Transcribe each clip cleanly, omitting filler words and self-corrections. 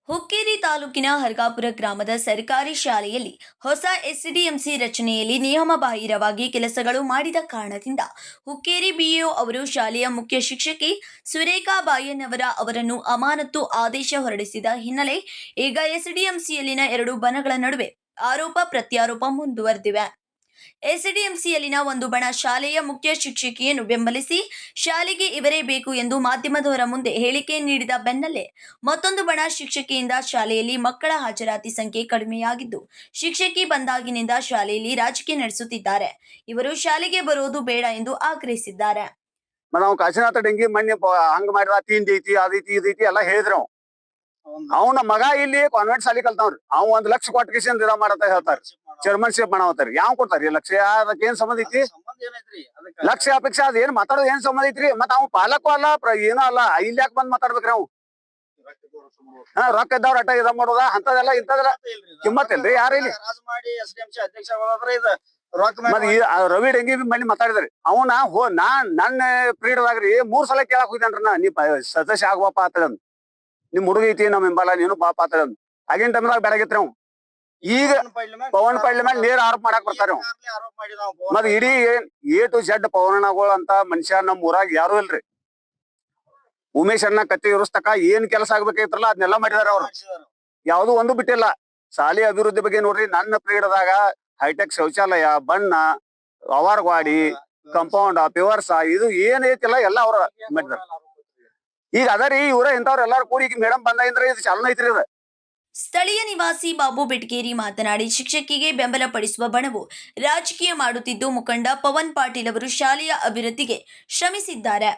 ಹುಕ್ಕೇರಿ ತಾಲೂಕಿನ ಹರ್ಗಾಪುರ ಗ್ರಾಮದ ಸರ್ಕಾರಿ ಶಾಲೆಯಲ್ಲಿ ಹೊಸ ಎಸ್ಡಿಎಂಸಿ ರಚನೆಯಲ್ಲಿ ನಿಯಮಬಾಹಿರವಾಗಿ ಕೆಲಸಗಳು ಮಾಡಿದ ಕಾರಣದಿಂದ ಹುಕ್ಕೇರಿ ಬಿಇಒ ಅವರು ಶಾಲೆಯ ಮುಖ್ಯ ಶಿಕ್ಷಕಿ ಸುರೇಖಾ ಬಾಯನ್ನವರ ಅವರನ್ನು ಅಮಾನತು ಆದೇಶ ಹೊರಡಿಸಿದ ಹಿನ್ನೆಲೆ ಈಗ ಎಸ್ಡಿಎಂಸಿಯಲ್ಲಿನ ಎರಡು ಬಣಗಳ ನಡುವೆ ಆರೋಪ ಪ್ರತ್ಯಾರೋಪ ಮುಂದುವರೆದಿವೆ. ಎಸ್ಡಿಎಂಸಿಯಲ್ಲಿನ ಒಂದು ಬಣ ಶಾಲೆಯ ಮುಖ್ಯ ಶಿಕ್ಷಕಿಯನ್ನು ಬೆಂಬಲಿಸಿ ಶಾಲೆಗೆ ಇವರೇ ಬೇಕು ಎಂದು ಮಾಧ್ಯಮದವರ ಮುಂದೆ ಹೇಳಿಕೆ ನೀಡಿದ ಬೆನ್ನಲ್ಲೇ ಮತ್ತೊಂದು ಬಣ ಶಿಕ್ಷಕಿಯಿಂದ ಶಾಲೆಯಲ್ಲಿ ಮಕ್ಕಳ ಹಾಜರಾತಿ ಸಂಖ್ಯೆ ಕಡಿಮೆಯಾಗಿದ್ದು ಶಿಕ್ಷಕಿ ಬಂದಾಗಿನಿಂದ ಶಾಲೆಯಲ್ಲಿ ರಾಜಕೀಯ ನಡೆಸುತ್ತಿದ್ದಾರೆ, ಇವರು ಶಾಲೆಗೆ ಬರೋದು ಬೇಡ ಎಂದು ಆಗ್ರಹಿಸಿದ್ದಾರೆ. ನಾವು ಕಾಶಿನಾಥ ಡೆಂಗಿ ಮೊನ್ನೆ ಹಂಗ ಮಾಡಿದ ತಿಂಡಿ ಐತಿ ಅದೈತಿ ಇದೈತಿ ಎಲ್ಲ ಹೇಳಿದ್ರು. ಅವನ ಮಗ ಇಲ್ಲಿ ಕಾನ್ವೆಂಟ್ ಶಾಲೆ ಕಲ್ತಾವ್ರಿ. ಅವ್ 1 ಲಕ್ಷ ಕೊಟ್ಟಿಗೆಸಿಂದ ಇದ ಮಾಡತ್ತ ಹೇಳ್ತಾರ, ಚೇರ್ಮನ್ಶಿಪ್ ಮಾಡವತ್ತಾರ. ಯಾವ ಕೊಡ್ತಾರ ಲಕ್ಷ? ಅದಕ್ಕೆ ಏನ್ ಸಂಬಂಧ ಐತಿ? ಲಕ್ಷ ಅಪೇಕ್ಷೆ ಅದ ಏನ್ ಮಾತಾಡೋದು ಏನ್ ಸಂಬಂಧ ಐತ್ರಿ? ಮತ್ತ ಅವ್ ಪಾಲಕೂ ಅಲ್ಲ ಏನೂ ಅಲ್ಲ, ಇಲ್ಲಿ ಯಾಕೆ ಬಂದ್ ಮಾತಾಡ್ಬೇಕ್ರಿ? ಅವ್ ರೊಕ್ಕ ಇದ್ದವ್ರ ಅಟ್ಟ ಇದ ಮಾಡೋದ ಅಂತದೆಲ್ಲ ಇಂತದೆಲ್ಲ ಕಿಮ್ಮತ್ ಇಲ್ರಿ. ಯಾರ ಇಲ್ಲಿ ರವಿ ಡೆಂಗಿ ಮನೆ ಮಾತಾಡಿದ್ರಿ. ಅವನ ನನ್ನ ಪೀರಿಯಡ್ದಾಗ್ರಿ 3 ಸಲ ಕೇಳಕ್ ಹೋಗಿದ್ದೇನ್ರಿ ನಾ, ನೀ ಸದಸ್ಯ ಆಗುವಪ್ಪ ಆತದಂದ್, ನಿಮ್ ಹುಡುಗ ಐತಿ ನಮ್ ಹಿಂಬಲ್ಲ ನೀನು ಪಾಪ ಆತದಂದ್. ಆಗಿನ ಟೈಮ್ದಾಗ ಬೆಳಗಿತ್ರಿ ಅವ್. ಈಗ ಪವನ್ ಪಳ್ಳಿ ಮೇಲೆ ನೇರ ಆರೋಪ ಮಾಡಾಕ್ ಬರ್ತಾರ. ಮತ್ ಇಡೀ A to Z ಪವನಗಳು ಅಂತ ಮನುಷ್ಯ ನಮ್ ಊರಾಗ ಯಾರು ಇಲ್ರಿ. ಉಮೇಶ್ ಅಣ್ಣ ಕತ್ತಿ ಇರಿಸ್ತಕ ಏನ್ ಕೆಲಸ ಆಗ್ಬೇಕಾಗಿತ್ರಲ್ಲ ಅದನ್ನೆಲ್ಲ ಮಾಡಿದಾರ ಅವ್ರು. ಯಾವ್ದು ಒಂದು ಬಿಟ್ಟಿಲ್ಲ. ಶಾಲೆ ಅಭಿವೃದ್ಧಿ ಬಗ್ಗೆ ನೋಡ್ರಿ, ನನ್ನ ಪೀರಿಯಡ್ದಾಗ ಹೈಟೆಕ್ ಶೌಚಾಲಯ, ಬಣ್ಣ, ಅವಾರ್ ಗಾಡಿ, ಕಂಪೌಂಡ್, ಪಿವರ್ಸ, ಇದು ಏನ್ ಐತಿಲ್ಲ ಎಲ್ಲ ಅವ್ರ ಮಾಡಿದಾರ. ಈಗ ಅದರಿ ಇವ್ರ ಇಂಥವ್ರ ಎಲ್ಲಾರು ಕೂಡಿ ಮೇಡಮ್ ಬಂದ್ರೆ ಇದು ಚಾಲನೆ ಐತ್ರಿ. ಇದು ಸ್ಥಳೀಯ ನಿವಾಸಿ ಬಾಬು ಬೆಟ್ಕೇರಿ ಮಾತನಾಡಿ, ಶಿಕ್ಷಕಿಗೆ ಬೆಂಬಲ ಪಡಿಸುವ ಬಣವು ರಾಜಕೀಯ ಮಾಡುತ್ತಿದ್ದು ಮುಖಂಡ ಪವನ್ ಪಾಟೀಲ್ ಅವರು ಶಾಲೆಯ ಅಭಿವೃದ್ಧಿಗೆ ಶ್ರಮಿಸಿದ್ದಾರೆ.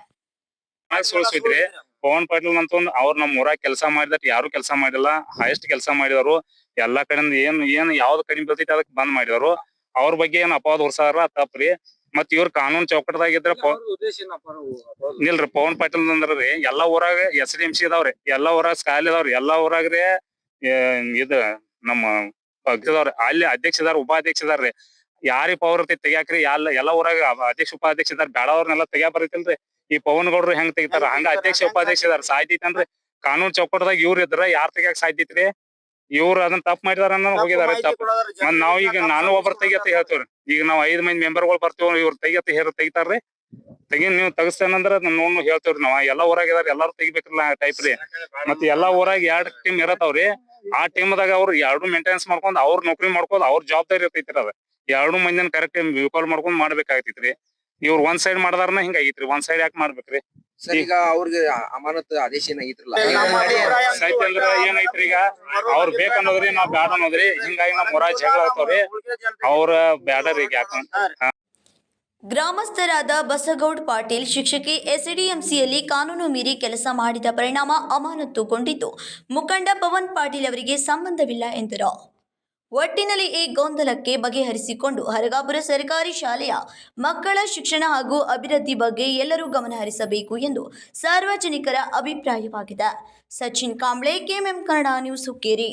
ಪವನ್ ಪಾಟೀಲ್ ಅಂತ ಅವ್ರು ನಮ್ ಊರಾಗ ಕೆಲಸ ಮಾಡಿದ ಯಾರು ಕೆಲಸ ಮಾಡಿಲ್ಲ, ಹೈಯೆಸ್ಟ್ ಕೆಲಸ ಮಾಡಿದವರು. ಎಲ್ಲಾ ಕಡೆಯಿಂದ ಏನ್ ಯಾವ್ದು ಕಡಿಮೆ ಬರ್ತೈತಿ ಅದಕ್ಕೆ ಬಂದ್ ಮಾಡಿದವರು. ಅವ್ರ ಬಗ್ಗೆ ಏನ್ ಅಪವಾದ ಹೊರ್ಸಾರ ತಪ್ಪ್ರಿ. ಮತ್ ಇವ್ರ ಕಾನೂನು ಚೌಕಟ್ಟದಾಗಿದ್ರ ನಿಲ್ರಿ. ಪವನ್ ಪಾಟೀಲ್ ಅಂದ್ರಿ ಎಲ್ಲಾ ಊರಾಗ SDMC ಇದಾವ್ರಿ, ಎಲ್ಲಾ ಊರಾಗ ಶಾಲೆ ಇದಾವ್ರಿ, ಎಲ್ಲಾ ಊರಾಗ್ರಿ ಇದ ನಮ್ಮ ಪಕ್ಷದವ್ರಿ ಅಲ್ಲಿ ಅಧ್ಯಕ್ಷ ಇದಾರ, ಉಪಾಧ್ಯಕ್ಷ ಇದಾರ್ರಿ. ಯಾರಿಗ ಪವರ್ ಇರ್ತೈತಿ ತೆಗ್ಯಾಕ್ರಿ? ಎಲ್ಲಾ ಊರಾಗ ಅಧ್ಯಕ್ಷ ಉಪಾಧ್ಯಕ್ಷ ಇದಾರ. ಬ್ಯಾಡವ್ರನ್ನೆಲ್ಲ ತೆಗ್ಯಾ ಬರೈತಿಲ್ರಿ. ಈ ಪವನ್ ಗೌಡ್ರು ಹೆಂಗ್ ತೆಗಿತಾರ ಹಂಗ ಅಧ್ಯಕ್ಷ ಉಪಾಧ್ಯಕ್ಷ ಇದಾರ. ಸಾಯ್ತೈತನ್ರಿ ಕಾನೂನ್ ಚೌಕಟ್ಟದಾಗ ಇವ್ರ ಇದ್ರ ಯಾರ್ ತೆಗ್ಯಾಕ ಸಾಯ್ತೈತ್ರಿ? ಇವ್ರು ಅದನ್ನ ತಪ್ಪ ಮಾಡಿದಾರ ಹೋಗಿದಾರೆ ತಪ್ಪ. ಮತ್ ನಾವ್ ಈಗ ನಾನು ಒಬ್ಬರ ತೆಗಿಯತ್ತ ಹೇಳ್ತೇವ್ರಿ. ಈಗ ನಾವ್ 5 ಮಂದಿ ಮೆಂಬರ್ಗಳು ಬರ್ತೀವಿ, ಇವ್ರು ತೆಗಿತಾರ್ರಿ. ನೀವು ತಗಸ್ತೇನಂದ್ರ ನೋಡ್ ಹೇಳ್ತೇವ್ರಿ. ನಾವ್ ಎಲ್ಲಾ ಊರಾಗ ಇದಾರ, ಎಲ್ಲಾರು ತೆಗಿಬೇಕ್ರಲ್ಲ ಟೈಪ್ ರೀ. ಮತ್ ಎಲ್ಲಾ ಊರಾಗ 2 ಟೀಮ್ ಇರತಾವ್ರಿ. ಆ ಟೀಮ್ದಾಗ ಅವ್ರು 2 ಮೇಂಟೆನೆನ್ಸ್ ಮಾಡ್ಕೊಂಡ್ ಅವ್ರ ನೌಕರಿ ಮಾಡ್ಕೊಂಡ್ ಅವ್ರ ಜವಾಬ್ದಾರಿ ಇರ್ತೈತ್ರಿ. ಅದ 2 ಮಂದಿನ ಕರೆಕ್ಟ್ ವಿಕಾಲ್ ಮಾಡ್ಕೊಂಡ್ ಮಾಡ್ಬೇಕಾಗೈತ್ರಿ. ಇವ್ರ ಒಂದ್ ಸೈಡ್ ಮಾಡದಾರನ ಹಿಂಗಾಗೈತ್ರಿ. ಒಂದ್ ಸೈಡ್ ಯಾಕೆ ಮಾಡ್ಬೇಕ್ರಿ? ಈಗ ಅವ್ರಿಗೆ ಅಮಾನತ್ ಆದೇಶ ಏನಾಗಿತ್ರಲ್ಲ ಅಂದ್ರ ಏನೈತ್ರಿ? ಈಗ ಅವ್ರ ಬೇಕನ್ನೋದ್ರಿ, ನಾವ್ ಬ್ಯಾಡ ಅನ್ನೋದ್ರಿ. ಹಿಂಗಾಗಿ ನಮ್ ಊರಾಗ ಜಗಳ ಆಗ್ತಾವ್ರಿ. ಅವ್ರ ಬ್ಯಾಡರಿ ಯಾಕ. ಗ್ರಾಮಸ್ಥರಾದ ಬಸಗೌಡ್ ಪಾಟೀಲ್, ಶಿಕ್ಷಕಿ ಎಸ್ಡಿಎಂಸಿಯಲ್ಲಿ ಕಾನೂನು ಮೀರಿ ಕೆಲಸ ಮಾಡಿದ ಪರಿಣಾಮ ಅಮಾನತುಗೊಂಡಿದ್ದು ಮುಖಂಡ ಪವನ್ ಪಾಟೀಲ್ ಅವರಿಗೆ ಸಂಬಂಧವಿಲ್ಲ ಎಂದರು. ಒಟ್ಟಿನಲ್ಲಿ ಈ ಗೊಂದಲಕ್ಕೆ ಬಗೆಹರಿಸಿಕೊಂಡು ಹರಗಾಪುರ ಸರ್ಕಾರಿ ಶಾಲೆಯ ಮಕ್ಕಳ ಶಿಕ್ಷಣ ಹಾಗೂ ಅಭಿವೃದ್ಧಿ ಬಗ್ಗೆ ಎಲ್ಲರೂ ಗಮನ ಹರಿಸಬೇಕು ಎಂದು ಸಾರ್ವಜನಿಕರ ಅಭಿಪ್ರಾಯವಾಗಿದೆ. Sachin Kamble, KMM Kannada news, Hukkeri.